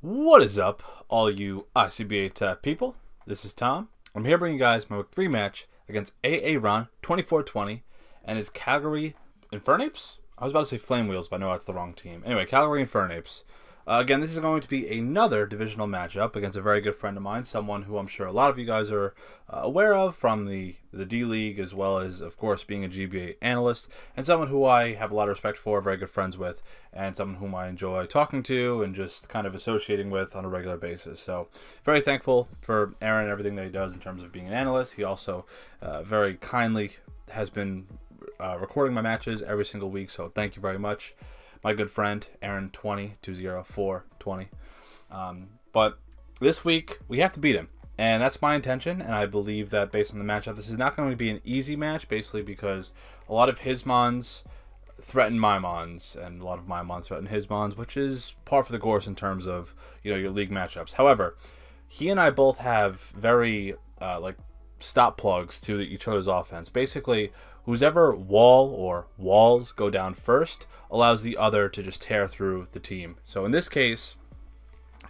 What is up, all you ICBA people? This is Tom. I'm here bringing you guys my week 3 match against AAron2420 and his Calgary Infernapes? I was about to say Flame Wheels, but I know that's the wrong team. Anyway, Calgary Infernapes. Again, this is going to be another divisional matchup against a very good friend of mine, someone who I'm sure a lot of you guys are aware of from the D-League, as well as, of course, being a GBA analyst, and someone who I have a lot of respect for, very good friends with, and someone whom I enjoy talking to and just kind of associating with on a regular basis. So, very thankful for Aaron and everything that he does in terms of being an analyst. He also very kindly has been recording my matches every single week, so thank you very much. My good friend, AAron2420. But this week, we have to beat him. And that's my intention, and I believe that based on the matchup, this is not going to be an easy match, basically because a lot of his mons threaten my mons, and a lot of my mons threaten his mons, which is par for the course in terms of, you know, your league matchups. However, he and I both have very, stop plugs to each other's offense. Basically, whoever wall or walls go down first allows the other to just tear through the team. So in this case,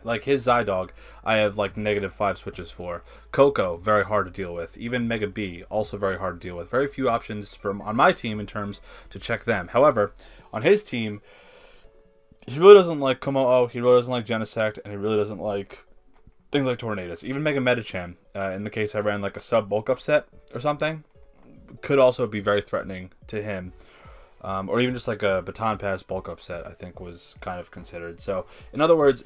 like his Zydog, I have like -5 switches for. Coco, very hard to deal with. Even Mega B, also very hard to deal with. Very few options on my team in terms to check them. However, on his team, he really doesn't like Komo'o, he really doesn't like Genesect, and he really doesn't like things like Tornadus. Even Mega Metachan, in the case I ran like a sub bulk up set or something, could also be very threatening to him. Or even just like a baton pass bulk up set, I think was kind of considered. So, in other words,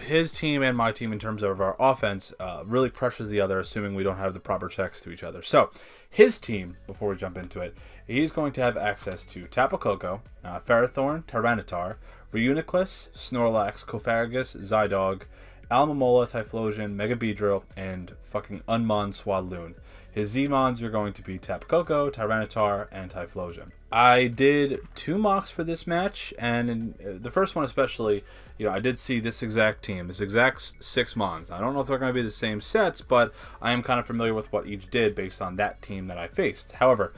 his team and my team in terms of our offense really pressures the other, assuming we don't have the proper checks to each other. So, his team, before we jump into it, he's going to have access to Tapu Koko, Ferrothorn, Tyranitar, Reuniclus, Snorlax, Cofaggus, Zydog, Almamola, Typhlosion, Mega Beedrill, and fucking Unmon Swadloon. His Z-Mons are going to be Tapu Koko, Tyranitar, and Typhlosion. I did 2 mocks for this match, and in the first one especially, you know, I did see this exact team, this exact 6 Mons. I don't know if they're going to be the same sets, but I am kind of familiar with what each did based on that team that I faced. However,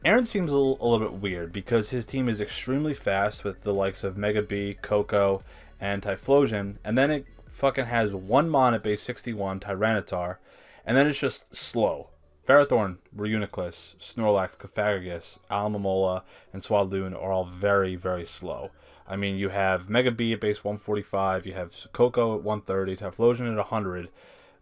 Aaron seems a little bit weird because his team is extremely fast with the likes of Mega B, Koko, and Typhlosion, and then it fucking has 1 Mon at base 61, Tyranitar, and then it's just slow. Ferrothorn, Reuniclus, Snorlax, Cofaggus, Almamola, and Swadloon are all very, very slow. I mean, you have Mega B at base 145, you have Koko at 130, Typhlosion at 100,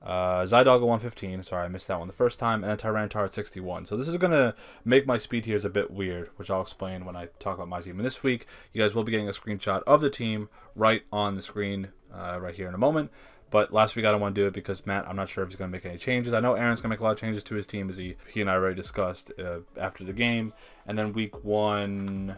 Zydog at 115, sorry I missed that one the first time, and then Tyranitar at 61. So this is going to make my speed tiers a bit weird, which I'll explain when I talk about my team. And this week, you guys will be getting a screenshot of the team right on the screen right here in a moment. But last week I don't want to do it because Matt, I'm not sure if he's going to make any changes. I know Aaron's going to make a lot of changes to his team, as he and I already discussed after the game. And then week 1,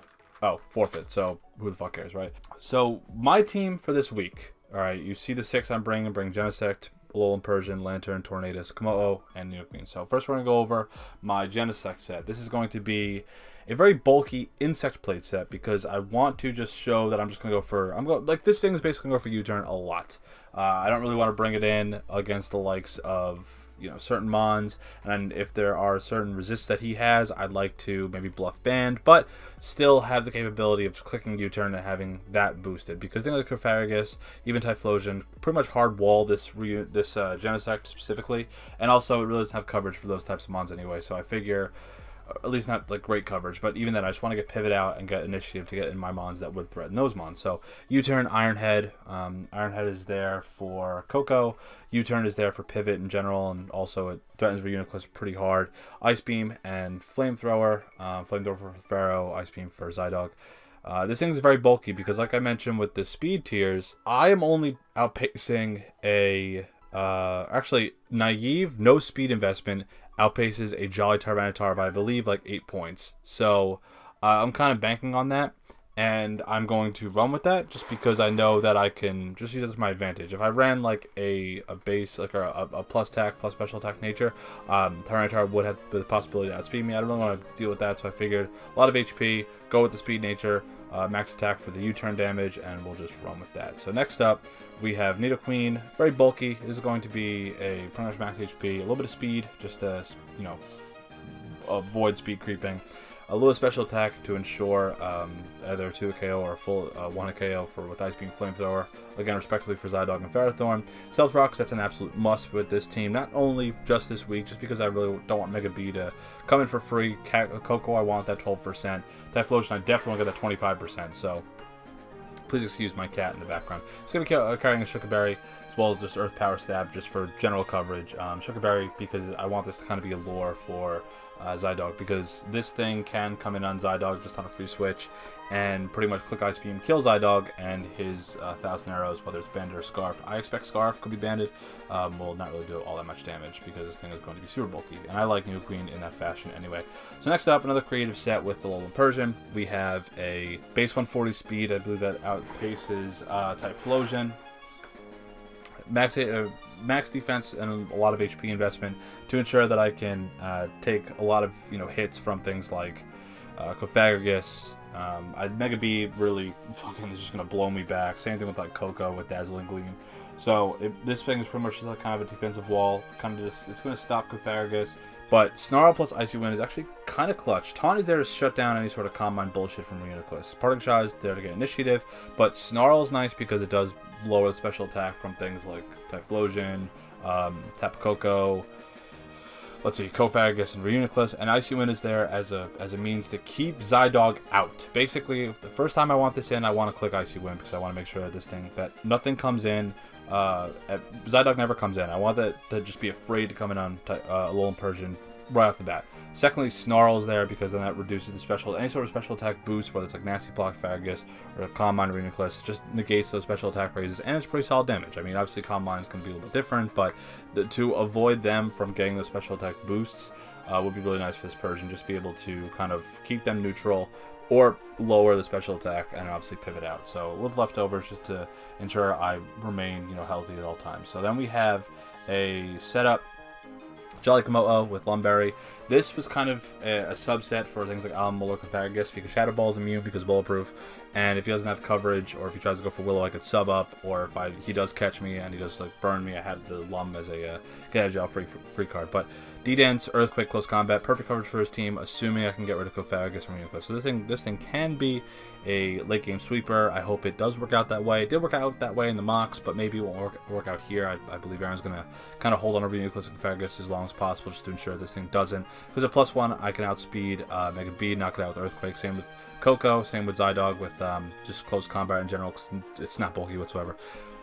forfeit. So who the fuck cares, right? So my team for this week, all right, you see the 6 I'm bringing. Bring Genesect, Alolan Persian, Lantern, Tornadus, Komo'o, and Nidoqueen. So first we're going to go over my Genesect set. This is going to be a very bulky insect plate set because I want to just show that I'm just going to go for, this thing is basically going to go for U-turn a lot. I don't really want to bring it in against the likes of, you know, certain mons, and if there are certain resists that he has, I'd like to maybe bluff band, but still have the capability of just clicking U-turn and having that boosted, because things like Cofaggus, even Typhlosion, pretty much hard wall this Genesect specifically, and also it really doesn't have coverage for those types of mons anyway, so I figure, at least not like great coverage, but even then I just want to get pivot out and get initiative to get in my mons that would threaten those mons. So U-turn, Ironhead. Ironhead is there for Koko. U-turn is there for pivot in general, and also it threatens Reuniclus pretty hard. Ice Beam and Flamethrower. Flamethrower for Pharaoh, Ice Beam for Zydog. This thing is very bulky because, like I mentioned with the speed tiers, I am only outpacing a actually naive, no speed investment outpaces a Jolly Tyranitar by, I believe, like 8 points. So I'm kind of banking on that, and I'm going to run with that just because I know that I can just use it as my advantage. If I ran like a base, like a plus attack, plus special attack nature, Tyranitar would have the possibility to outspeed me. I don't really want to deal with that, so I figured a lot of HP, go with the speed nature, max attack for the U-turn damage, and we'll just run with that. So next up, we have Nidoqueen, very bulky. This is going to be a pretty much max HP, a little bit of speed, just to, you know, avoid speed creeping. a little special attack to ensure either a 2 KO or a full 1 KO for with Ice Beam Flamethrower. Again, respectively for Zydog and Ferrothorn. Stealth Rocks, that's an absolute must with this team. Not only just this week, just because I really don't want Mega B to come in for free. Coco, I want that 12%. Typhlosion, I definitely want to get that 25%. So please excuse my cat in the background. Just going to be carrying a Shukaberry as well as just Earth Power Stab just for general coverage. Shukaberry because I want this to kind of be a lure for Zydog, because this thing can come in on Zydog just on a free switch and pretty much click Ice Beam, kill Zydog and his 1,000 arrows, whether it's banded or scarfed. I expect scarf could be banded, will not really do all that much damage because this thing is going to be super bulky, and I like New Queen in that fashion anyway. So next up, another creative set with the Alolan Persian. We have a base 140 speed, I believe that outpaces Typhlosion. Max defense and a lot of HP investment to ensure that I can take a lot of hits from things like Cofagrigus. Mega B really fucking is just gonna blow me back. Same thing with like Coco with Dazzling Gleam. So this thing is pretty much just like kind of a defensive wall. Kind of just it's gonna stop Cofagrigus. But Snarl plus Icy Wind is actually kind of clutch. Taunt is there to shut down any sort of Combine bullshit from Milotics. Parting Shot is there to get initiative, but Snarl is nice because it does lower the special attack from things like Typhlosion, Tapu Koko, let's see, Cofagrigus and Reuniclus, and Icy Wind is there as a means to keep Zydog out. Basically, the first time I want this in, I want to click Icy Wind because I want to make sure that nothing comes in. Zydog never comes in. I want that to just be afraid to come in on Alolan Persian right off the bat. Secondly, Snarl's there because then that reduces the any sort of special attack boost, whether it's like Nasty Block, Faggus, or Combine Reuniclus. It just negates those special attack raises, and it's pretty solid damage. I mean, obviously Combine is going to be a little bit different, but to avoid them from getting those special attack boosts would be really nice for this Persian. Just be able to kind of keep them neutral or lower the special attack and obviously pivot out. So with leftovers just to ensure I remain healthy at all times. So then we have a setup Jolly Komodo with Lumberry. This was kind of a subset for things like Alamola or Cofagrigus because Shadow Ball is immune because bulletproof, and if he doesn't have coverage or if he tries to go for Willow, I could sub up, or if he does catch me and he does like burn me, I have the Lum as a get a gel free card. But D-Dance, Earthquake, Close Combat, perfect coverage for his team, assuming I can get rid of Cofagrigus and Reuniclus. So this thing can be a late game sweeper. I hope it does work out that way. It did work out that way in the mocks, but maybe it won't work out here. I believe Aaron's going to kind of hold on to Reuniclus and Cofagrigus as long as possible just to ensure this thing doesn't. Because at +1, I can outspeed Mega B, knock it out with Earthquake. Same with Coco, same with Zydog with just Close Combat in general because it's not bulky whatsoever.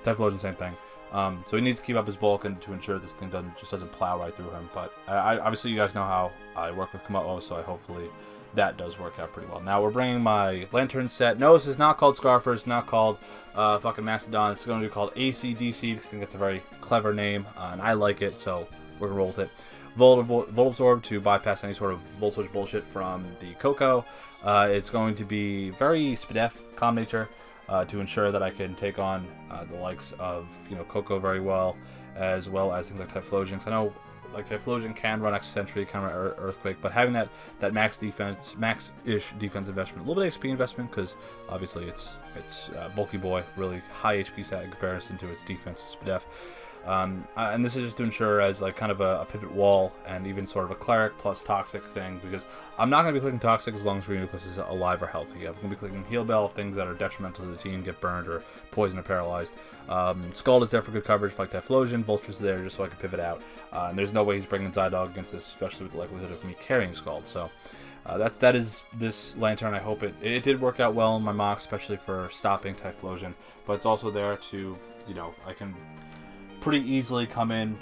Typhlosion, same thing. So he needs to keep up his bulk and to ensure this thing doesn't plow right through him. But obviously you guys know how I work with Komodo, so hopefully that does work out pretty well. Now we're bringing my Lantern set. No, this is not called Scarfer. It's not called fucking Mastodon. It's going to be called ACDC because I think it's a very clever name, and I like it, so we're going to roll with it. Volt Absorb to bypass any sort of Volt Switch bullshit from the Coco. It's going to be very Spadef, Calm Nature, to ensure that I can take on the likes of Coco very well as things like Typhlosion. Because I know like Typhlosion can run Extra Sentry, can run Earthquake, but having that max-ish defense investment, a little bit of XP investment, because obviously it's bulky boy, really high HP stat in comparison to its defense Spadef. And this is just to ensure as like kind of a pivot wall and even sort of a Cleric plus Toxic thing, because I'm not going to be clicking Toxic as long as Reuniclus is alive or healthy. I'm going to be clicking Heal Bell, things that are detrimental to the team, get burned or poisoned or paralyzed. Scald is there for good coverage like Typhlosion, Vulture is there just so I can pivot out. And there's no way he's bringing Zydog against this, especially with the likelihood of me carrying Scald. So that is this Lantern. I hope it did work out well in my mock, especially for stopping Typhlosion. But it's also there to, I can pretty easily come in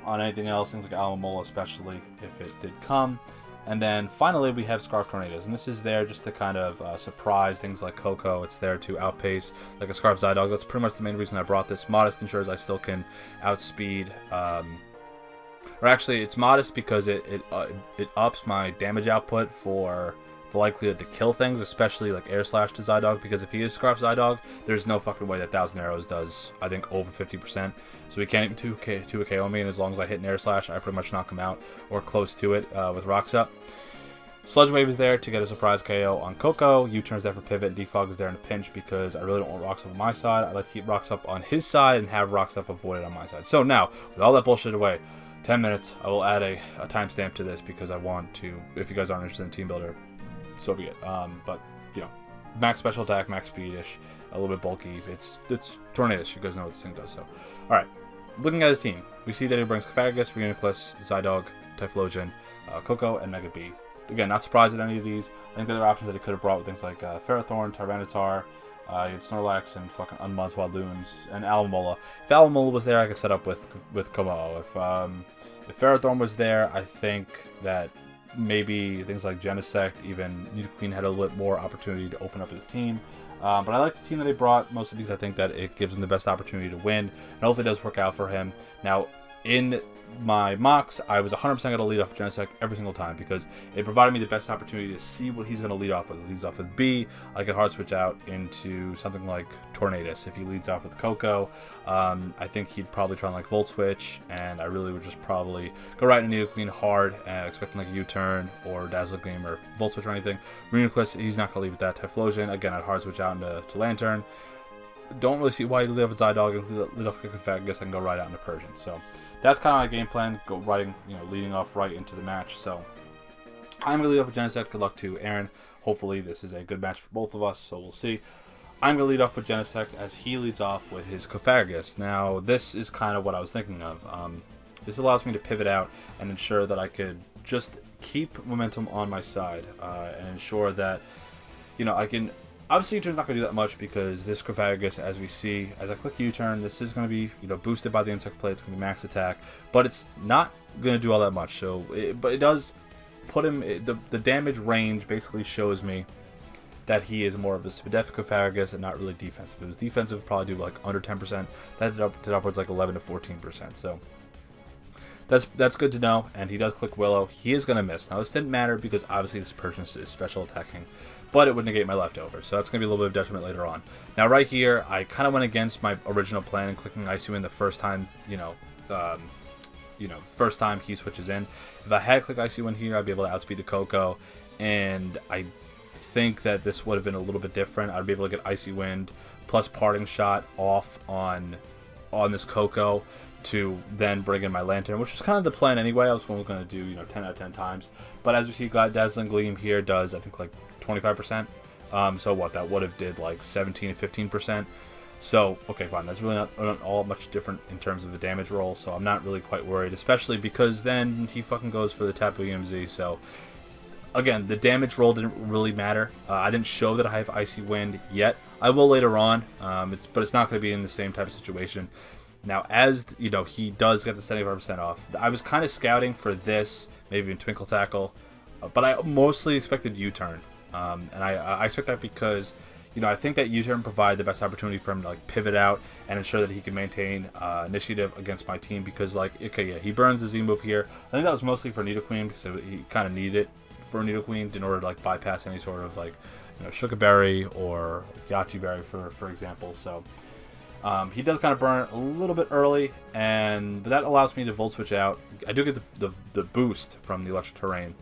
on anything else, things like Alamola especially, if it did come. And then finally we have Scarf Tornadoes, and this is there just to kind of surprise things like Coco. It's there to outpace like a Scarf Zydog. That's pretty much the main reason I brought this. Modest ensures I still can outspeed, or actually it's modest because it ups my damage output for the likelihood to kill things, especially like Air Slash to Zydog, because if he is Scarf Zydog, there's no fucking way that 1,000 arrows does, I think, over 50%. So he can't even 2 KO me, and as long as I hit an Air Slash, I pretty much knock him out, or close to it with Rocks Up. Sludge Wave is there to get a surprise KO on Coco. U-Turn is there for pivot, and Defog is there in a pinch because I really don't want Rocks Up on my side. I like to keep Rocks Up on his side and have Rocks Up avoided on my side. So now, with all that bullshit away, 10 minutes, I will add a timestamp to this because I want to, if you guys aren't interested in Team Builder, so be it. But, you know, max special attack, max speed-ish, a little bit bulky. It's Tornadus. You guys know what this thing does. So, all right. Looking at his team, we see that he brings Cophagus, Reuniclus, Zydog, Typhlosion, Coco, and Mega B. Again, not surprised at any of these. I think there are options that he could have brought with things like Ferrothorn, Tyranitar, you had Snorlax, and fucking Unmon's Waldoons, and Alamola. If Alamola was there, I could set up with Komo. If Ferrothorn was there, I think that maybe things like Genesect, even Nidoqueen had a little bit more opportunity to open up his team. But I like the team that they brought. Most of these, I think that it gives him the best opportunity to win. And hopefully it does work out for him. Now, in my mocks, I was 100% going to lead off with Genesect every single time because it provided me the best opportunity to see what he's going to lead off with. If he leads off with B, I could hard switch out into something like Tornadus. If he leads off with Coco, I think he'd probably try and like Volt Switch, and I really would just probably go right into Nidoqueen hard, expecting like a U-turn or Dazzling Gleam or Volt Switch or anything. Reuniclus, he's not going to leave with that. Typhlosion, again, I'd hard switch out into Lantern. Don't really see why you lead off with Zydog and lead off with Cophagus. I guess I can go right out into Persian. So that's kind of my game plan. Go leading off right into the match. So I'm gonna lead off with Genesect. Good luck to Aaron. Hopefully this is a good match for both of us. So we'll see. I'm gonna lead off with Genesect as he leads off with his Cophagus. Now this is kind of what I was thinking of. This allows me to pivot out and ensure that I could just keep momentum on my side and ensure that I can. Obviously, U-turn's not going to do that much because this Cophagus, as we see, as I click U-turn, this is going to be boosted by the Insect Plate. It's going to be max attack, but it's not going to do all that much. So, but it does put him. The damage range basically shows me that he is more of a Spadef Cophagus and not really defensive. If it was defensive, it'd probably do like under 10%. That did upwards like 11 to 14%. So that's good to know. And he does click Willow. He is going to miss. Now this didn't matter because obviously this Persian is special attacking, but it would negate my leftover, so that's going to be a little bit of detriment later on. Now right here, I kind of went against my original plan and clicking Icy Wind the first time, first time he switches in. If I had clicked Icy Wind here, I'd be able to outspeed the Coco, and I think that this would have been a little bit different. I'd be able to get Icy Wind plus Parting Shot off on this Coco to then bring in my Lantern, which was kind of the plan anyway. I was going to do 10 out of 10 times, but as we see, Dazzling Gleam here does I think like 25%. So what that would have did like 17 to 15%. So okay, fine. That's really not all much different in terms of the damage roll. So I'm not really quite worried, especially because then he fucking goes for the Tapu EMZ. So again, the damage roll didn't really matter. I didn't show that I have Icy Wind yet. I will later on. But it's not going to be in the same type of situation. Now, as he does get the 75% off. I was kind of scouting for this, maybe even Twinkle Tackle, but I mostly expected U-turn. And I expect that because, I think that U-turn provided the best opportunity for him to like pivot out and ensure that he can maintain initiative against my team. Because he burns the Z move here. I think that was mostly for Nidoqueen because he kind of needed it for Nidoqueen in order to like bypass any sort of like Sugar Berry or Yachi Berry for example. So he does kind of burn a little bit early, but that allows me to Volt Switch out. I do get the boost from the Electric Terrain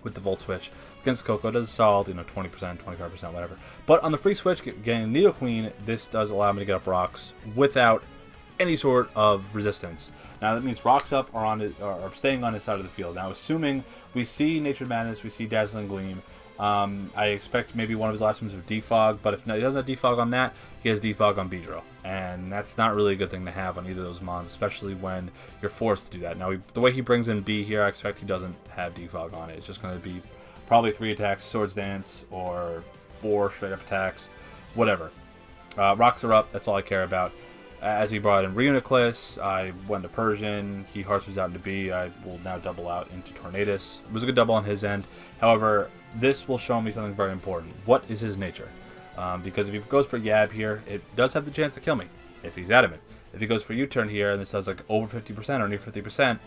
with the Volt Switch. Against Coco, it does solid, 20%, 25%, whatever. But on the free switch, getting Nidoqueen, this does allow me to get up rocks without any sort of resistance. Now that means rocks up are staying on his side of the field. Now assuming we see Nature's Madness, we see Dazzling Gleam, I expect maybe one of his last moves of Defog, but if he doesn't have Defog on that, he has Defog on Beedrill. And that's not really a good thing to have on either of those mons, especially when you're forced to do that. Now, the way he brings in B here, I expect he doesn't have Defog on it. It's just going to be probably 3 attacks, Swords Dance, or 4 straight up attacks, whatever. Rocks are up, that's all I care about. As he brought in Reuniclus, I went to Persian, he Hearts out into B, I will now double out into Tornadus. It was a good double on his end. However, this will show me something very important. What is his nature? Because if he goes for Yab here, it does have the chance to kill me, if he's adamant. If he goes for U-turn here, and this does like over 50% or near 50%,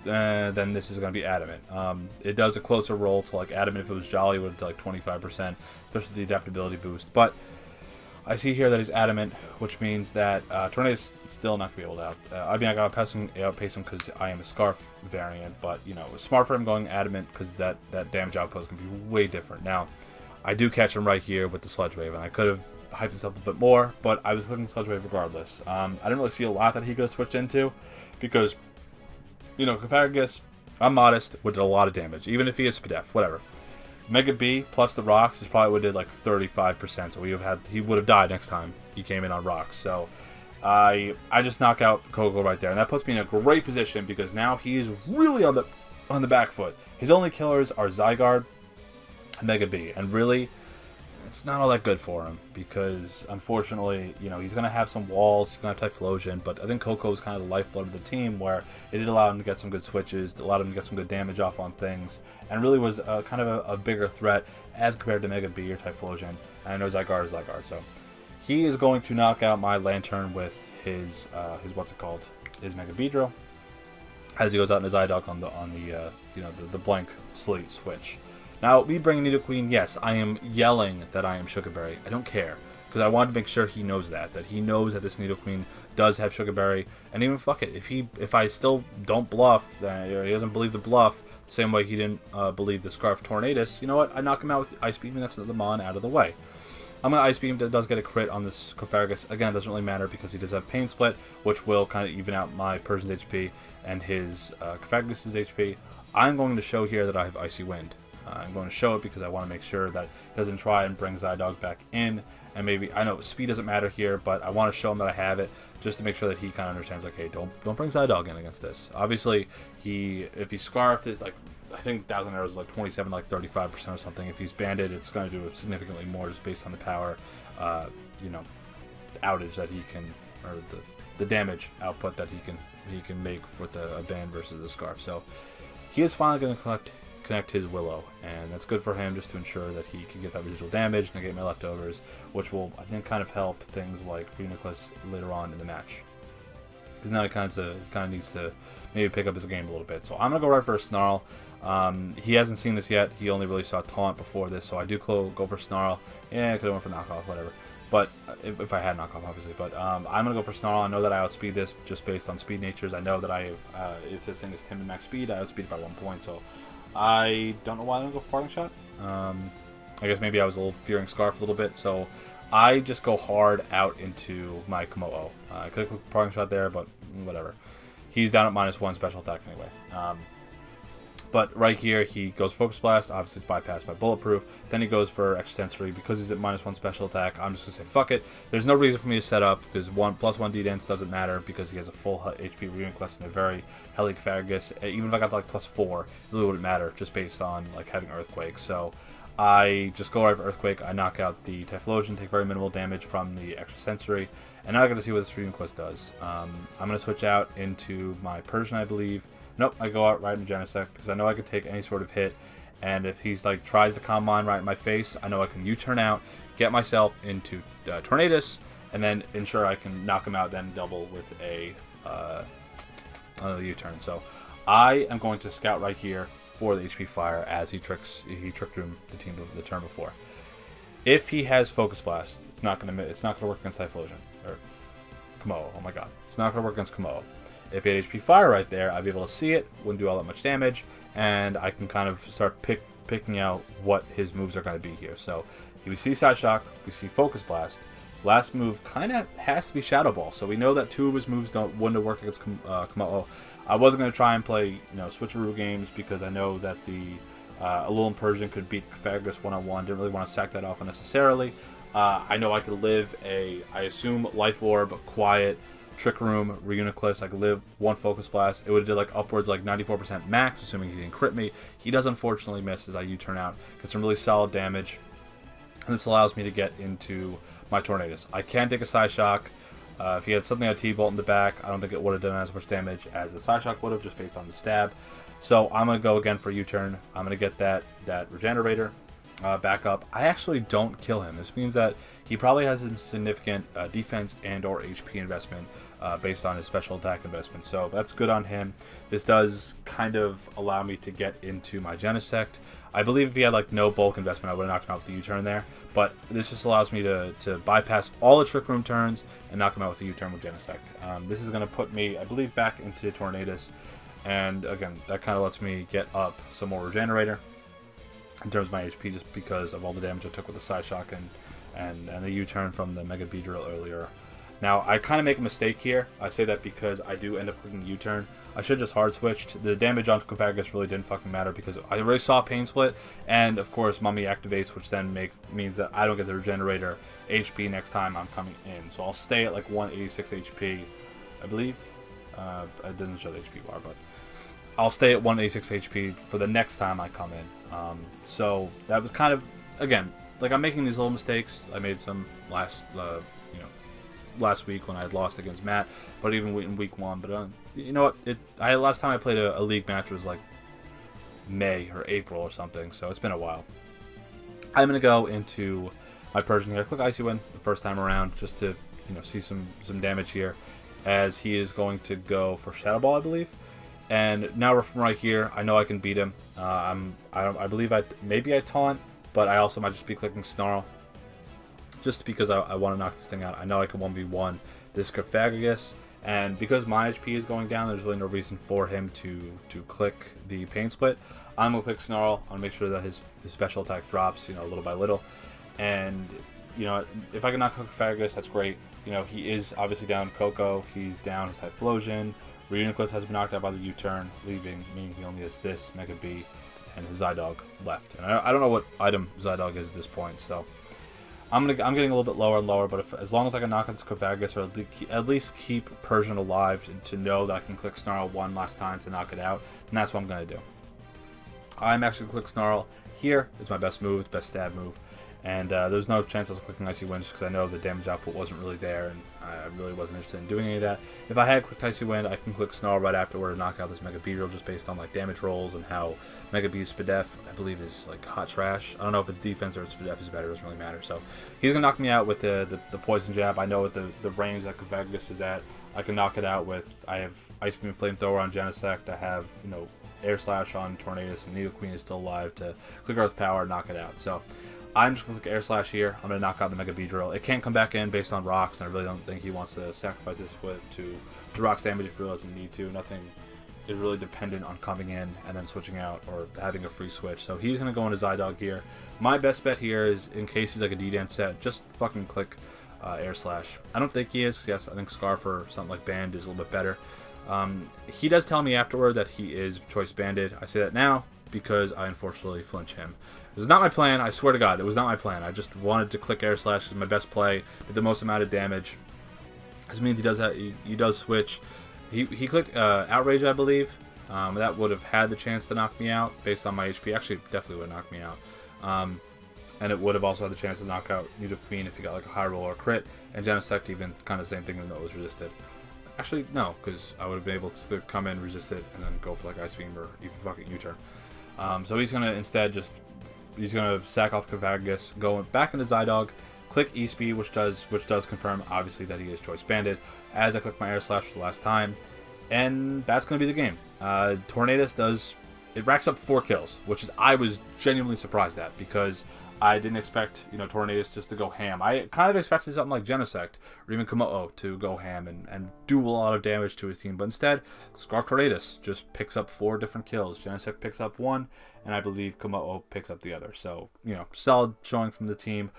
then this is going to be adamant. It does a closer roll to like adamant. If it was Jolly, it would have like 25%, especially the adaptability boost. But I see here that he's adamant, which means that Tornadus is still not going to be able to I mean, I got to outpace him because I am a Scarf variant, but it's smart for him going adamant because that damage output is going to be way different. Now, I do catch him right here with the Sludge Wave, and I could have hyped this up a bit more, but I was clicking Sludge Wave regardless. I didn't really see a lot that he could have switched into because, Cophagus, I'm modest, would do a lot of damage, even if he is Spadef, whatever. Mega B plus the rocks is probably would have did like 35%, so he would have died next time he came in on rocks. So I just knock out Coco right there, and that puts me in a great position because now he is really on the back foot. His only killers are Zygarde and Mega B, and really it's not all that good for him because unfortunately, you know, he's gonna have some walls, he's gonna have Typhlosion, but I think Coco is kind of the lifeblood of the team, where it did allow him to get some good switches, it allowed him to get some good damage off on things, and really was kind of a bigger threat as compared to Mega B or Typhlosion. And I know Zygarde is Zygarde, so he is going to knock out my Lantern with his what's it called, his Mega Beedrill, as he goes out in his Eye-Dog on the you know, the blank slate switch. Now, me bringing Nidoqueen, yes, I am yelling that I am Sugarberry. I don't care, because I wanted to make sure he knows that he knows that this Nidoqueen does have Sugarberry, and even fuck it, if I still don't bluff, then he doesn't believe the bluff, the same way he didn't believe the Scarf Tornadus, you know what, I knock him out with Ice Beam, and that's the Mon out of the way. I'm going to Ice Beam, that does get a crit on this Cofagrigus. Again, it doesn't really matter because he does have Pain Split, which will kind of even out my Persian's HP and his Cofagrigus' HP. I'm going to show here that I have Icy Wind. I'm going to show it because I want to make sure that it doesn't try and bring Zygarde back in. And maybe, I know speed doesn't matter here, but I want to show him that I have it just to make sure that he kind of understands, like, hey, don't bring Zygarde in against this. Obviously, if he Scarfed, is like, I think 1,000 arrows is like 27, like 35% or something. If he's banded, it's going to do significantly more just based on the power, you know, outage that he can, or the damage output that he can make with a band versus a Scarf. So he is finally going to connect his Willow, and that's good for him just to ensure that he can get that residual damage, negate my leftovers, which will, I think, kind of help things like Reuniclus later on in the match. Because now he kind of needs to maybe pick up his game a little bit. So I'm going to go right for a Snarl. He hasn't seen this yet. He only really saw Taunt before this, so I do go for Snarl. Yeah, I could have went for Knockoff, whatever. But if I had Knockoff, obviously. But I'm going to go for Snarl. I know that I outspeed this just based on speed natures. I know that I have, if this thing is Timid max speed, I outspeed it by 1 point. So I don't know why I don't go for Parting Shot. I guess maybe I was a little fearing Scarf a little bit. So I just go hard out into my Komodo. I could have Parting Shot there, but whatever. He's down at -1 special attack anyway. But right here, he goes Focus Blast. Obviously, it's bypassed by Bulletproof. Then he goes for Extrasensory. Because he's at -1 special attack, I'm just going to say, fuck it. There's no reason for me to set up, because +1 D-Dance doesn't matter, because he has a full HP Reuniclus and a very healthy Cofagrigus. Even if I got like +4, it really wouldn't matter, just based on like having Earthquake. So I just go right for Earthquake. I knock out the Typhlosion, take very minimal damage from the Extrasensory. And now I got to see what this Reuniclus does. I'm going to switch out into my Persian, I believe. Nope, I go out right in Genesect because I know I can take any sort of hit, and if he's like tries to Calm Mind right in my face, I know I can U-turn out, get myself into Tornadus, and then ensure I can knock him out, then double with a U-turn. So I am going to scout right here for the HP Fire as he tricked him the turn before. If he has Focus Blast, it's not gonna work against Typhlosion or Komodo. Oh my god, it's not gonna work against Komodo. If he had HP Fire right there, I'd be able to see it, wouldn't do all that much damage, and I can kind of start picking out what his moves are going to be here. So we see Side Shock, we see Focus Blast. Last move kind of has to be Shadow Ball, so we know that 2 of his moves wouldn't have worked against Komodo. I wasn't going to try and play switcheroo games because I know that the Alolan Persian could beat Cofagrigus one-on-one. Didn't really want to sack that off unnecessarily. I know I could live I assume Life Orb, Quiet, Trick Room, Reuniclus. I could live 1 Focus Blast. It would have did like upwards like 94% max, assuming he didn't crit me. He does unfortunately miss as I U-turn out. Get some really solid damage. And this allows me to get into my Tornadus. I can take a Psy Shock. If he had something like T-Bolt in the back, I don't think it would have done as much damage as the Psy Shock would have, just based on the stab. So I'm going to go again for U-turn. I'm going to get that Regenerator back up. I actually don't kill him. This means that he probably has some significant defense and or HP investment based on his special attack investment. So that's good on him. This does kind of allow me to get into my Genesect. I believe if he had like no bulk investment, I would have knocked him out with the U-turn there. But this just allows me to bypass all the Trick Room turns and knock him out with the U-turn with Genesect. This is going to put me, I believe, back into Tornadus. And again, that kind of lets me get up some more Regenerator in terms of my HP, just because of all the damage I took with the Psy Shock and the U-turn from the Mega Beedrill earlier. Now, I kind of make a mistake here. I say that because I do end up clicking U-turn. I should just hard switched. The damage on Cofaggus really didn't fucking matter because I already saw Pain Split, and of course Mummy activates, which then means that I don't get the Regenerator HP next time I'm coming in. So I'll stay at like 186 HP, I believe. It doesn't show the HP bar, but I'll stay at 186 HP for the next time I come in. So that was kind of, again, like I'm making these little mistakes. I made some last week when I had lost against Matt, but even in week 1. But you know what? Last time I played a league match was like May or April or something, so it's been a while. I'm gonna go into my Persian here. I click Icy Wind the first time around just to see some damage here, as he is going to go for Shadow Ball, I believe. And now from right here, I know I can beat him. I believe maybe I taunt, but I also might just be clicking Snarl, just because I want to knock this thing out. I know I can 1v1 this Cofaggus, and because my HP is going down, there's really no reason for him to click the Pain Split. I'm going to click Snarl. I'm going to make sure that his special attack drops, little by little. And, if I can knock Cofaggus, that's great. He is obviously down Coco. He's down his Typhlosion. Reuniclus has been knocked out by the U-turn, meaning he only has this Mega B and his Zydog left. And I don't know what item Zydog is at this point, so I'm getting a little bit lower and lower. But as long as I can knock out this Cofaggus, or at least keep Persian alive to know that I can click Snarl one last time to knock it out, and that's what I'm going to do. I'm actually going to click Snarl here. It's my best move, best stab move. And there's no chance I was clicking Icy Wind because I know the damage output wasn't really there, and I really wasn't interested in doing any of that. If I had clicked Icy Wind, I can click Snarl right afterward to knock out this Mega Beedrill just based on like damage rolls and how Mega Bee's Spadef, I believe, is like hot trash. I don't know if it's defense or Spadef is better, it doesn't really matter. So he's going to knock me out with the Poison Jab. I know what the range that Cofaggus is at. I can knock it out with, I have Ice Beam Flamethrower on Genesect, I have, Air Slash on Tornadus, and Nidoqueen is still alive to click Earth Power and knock it out. So I'm just going to click Air Slash here. I'm going to knock out the Mega Beedrill. It can't come back in based on rocks, and I really don't think he wants to sacrifice this to rocks damage if he really doesn't need to. Nothing is really dependent on coming in and then switching out or having a free switch. So he's going to go into Zydog here. My best bet here is, in case he's like a D-Dance set, just fucking click Air Slash. I don't think he is. Yes, I think Scarf or something like Band is a little bit better. He does tell me afterward that he is choice banded. I say that now because I unfortunately flinch him. It was not my plan. I swear to God, it was not my plan. I just wanted to click Air Slash as my best play, did the most amount of damage. This means he does switch. He clicked Outrage, I believe. That would have had the chance to knock me out based on my HP. Actually, definitely would have knocked me out. And it would have also had the chance to knock out Nidoqueen if he got like a high roll or crit. And Genesect even kind of the same thing, even though it was resisted. Actually, no, because I would have been able to come in, resist it, and then go for like Ice Beam or even fucking U-turn. So he's going to instead he's going to sack off Cofaggus, go back into Zydog, click E-Speed, which does confirm, obviously, that he is choice banded, as I click my Air Slash for the last time. And that's going to be the game. Tornadus it racks up 4 kills, which I was genuinely surprised at, because I didn't expect, Tornadus just to go ham. I kind of expected something like Genesect or even Komodo to go ham and do a lot of damage to his team. But instead, Scarf Tornadus just picks up 4 different kills. Genesect picks up 1, and I believe Komodo picks up the other. So, solid showing from the team.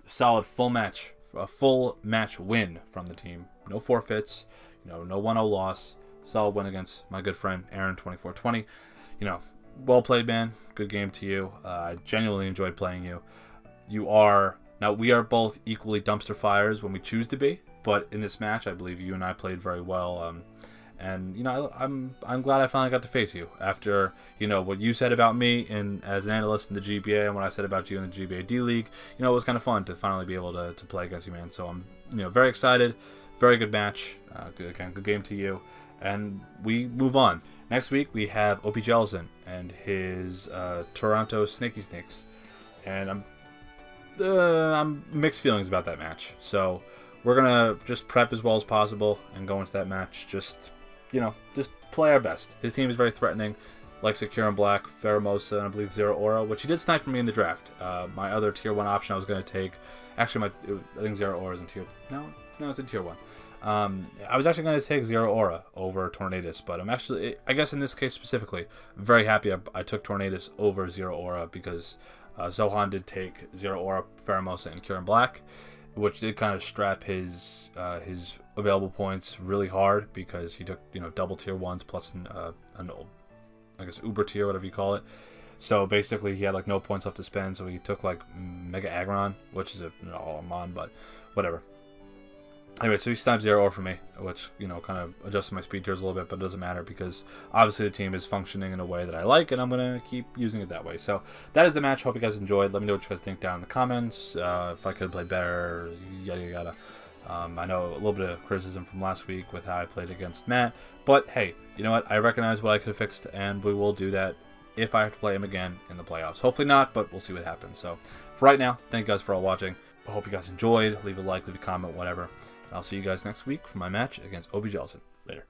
Solid full match win from the team. No forfeits, no 1-0 loss. Solid win against my good friend AAron2420. Well played, man. Good game to you. I genuinely enjoyed playing you. We are both equally dumpster fires when we choose to be, but in this match, I believe you and I played very well. And I'm glad I finally got to face you after what you said about me as an analyst in the GBA and what I said about you in the GBA D League. It was kind of fun to finally be able to play against you, man. So I'm very excited. Very good match. Good game to you. And we move on. Next week, we have Opie Jelson and his Toronto Snaky Snakes. And I'm mixed feelings about that match. So we're going to just prep as well as possible and go into that match. Just play our best. His team is very threatening. Like Secure and Black, Pheromosa, and I believe Zero Aura, which he did snipe for me in the draft. My other Tier 1 option I was going to take... Actually, I think Zero Aura is in Tier... No, it's in Tier 1. I was actually going to take Zero Aura over Tornadus, but I'm actually, I guess in this case specifically, I'm very happy I took Tornadus over Zero Aura because Zohan did take Zero Aura, Pheromosa, and Cure in Black, which did kind of strap his available points really hard because he took, you know, double tier 1s plus an I guess Uber tier, whatever you call it. So basically he had like no points left to spend, so he took like Mega AAron, which is all I'm on, but whatever. Anyway, so he's times 0 for me, which, you know, kind of adjusted my speed tiers a little bit, but it doesn't matter because obviously the team is functioning in a way that I like, and I'm going to keep using it that way. So that is the match. Hope you guys enjoyed. Let me know what you guys think down in the comments. If I could have played better, yada yada. I know a little bit of criticism from last week with how I played against Matt, but hey, you know what? I recognize what I could have fixed, and we will do that if I have to play him again in the playoffs. Hopefully not, but we'll see what happens. So for right now, thank you guys for all watching. I hope you guys enjoyed. Leave a like, leave a comment, whatever. And I'll see you guys next week for my match against Obi Jelson. Later.